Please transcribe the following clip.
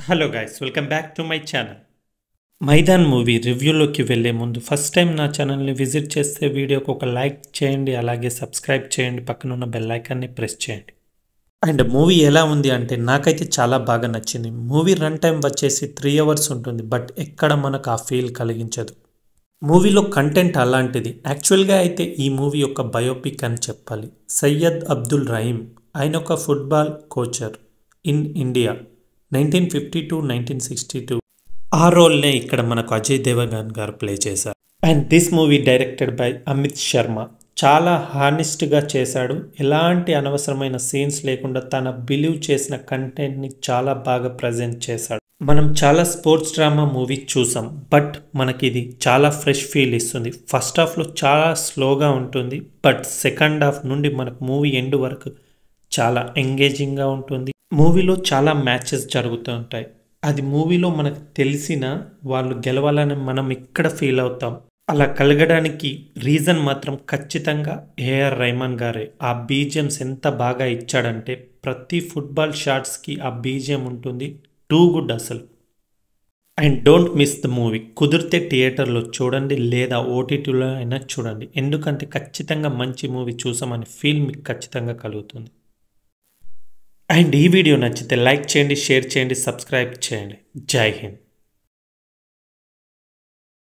Hello guys welcome back to my channel. Maidaan movie రివ్యూలోకి వెళ్ళే ముందు ఫస్ట్ టైం నా ఛానల్ని విజిట్ చేస్తే వీడియోకి ఒక లైక్ చేయండి, అలాగే సబ్స్క్రైబ్ చేయండి, పక్కన ఉన్న బెల్ ఐకాన్ని ప్రెస్ చేయండి. అండ్ మూవీ ఎలా ఉంది అంటే నాకైతే చాలా బాగా నచ్చింది. మూవీ రన్ టైం వచ్చేసి 3 hours ఉంటుంది, బట్ ఎక్కడ మనకు ఆ ఫీల్ కలిగించదు. మూవీలో కంటెంట్ అలాంటిది. యాక్చువల్గా అయితే ఈ మూవీ ఒక బయోపిక్ అని చెప్పాలి. సయ్యద్ అబ్దుల్ రహీం ఆయన ఒక football coacher in India 1950 to 1962. ఆ రోల్నే ఇక్కడ మనకు అజయ్ దేవగన్ గారు ప్లే చేశారు. And this movie directed by Amit Sharma. చాలా హానెస్ట్గా చేశాడు. ఎలాంటి అనవసరమైన సీన్స్ లేకుండా తన బిలీవ్ చేసిన కంటెంట్ని చాలా బాగా ప్రజెంట్ చేశాడు. మనం చాలా స్పోర్ట్స్ డ్రామా మూవీ చూసాం, బట్ మనకి ఇది చాలా ఫ్రెష్ ఫీల్ ఇస్తుంది. ఫస్ట్ హాఫ్లో చాలా స్లోగా ఉంటుంది, బట్ సెకండ్ హాఫ్ నుండి మనకు మూవీ ఎండ్ వరకు చాలా ఎంగేజింగ్గా ఉంటుంది. మూవీలో చాలా మ్యాచెస్ జరుగుతూ ఉంటాయి. అది మూవీలో మనకు తెలిసిన వాళ్ళు గెలవాలని మనం ఇక్కడ ఫీల్ అవుతాం. అలా కలగడానికి రీజన్ మాత్రం ఖచ్చితంగా ఏఆర్ రెహమాన్ గారే. ఆ బీజిఎమ్స్ ఎంత బాగా ఇచ్చాడంటే ప్రతి ఫుట్బాల్ షాట్స్కి ఆ బీజిఎం ఉంటుంది. టూ గుడ్ అసలు. And don't miss the movie. కుదిరితే థియేటర్లో చూడండి, లేదా ఓటీటీలో అయినా చూడండి. ఎందుకంటే ఖచ్చితంగా మంచి మూవీ చూసామని ఫీల్ మీకు ఖచ్చితంగా కలుగుతుంది. అండ్ ఈ వీడియో నచ్చితే లైక్ చేయండి, షేర్ చేయండి, సబ్స్క్రైబ్ చేయండి. జై హింద్.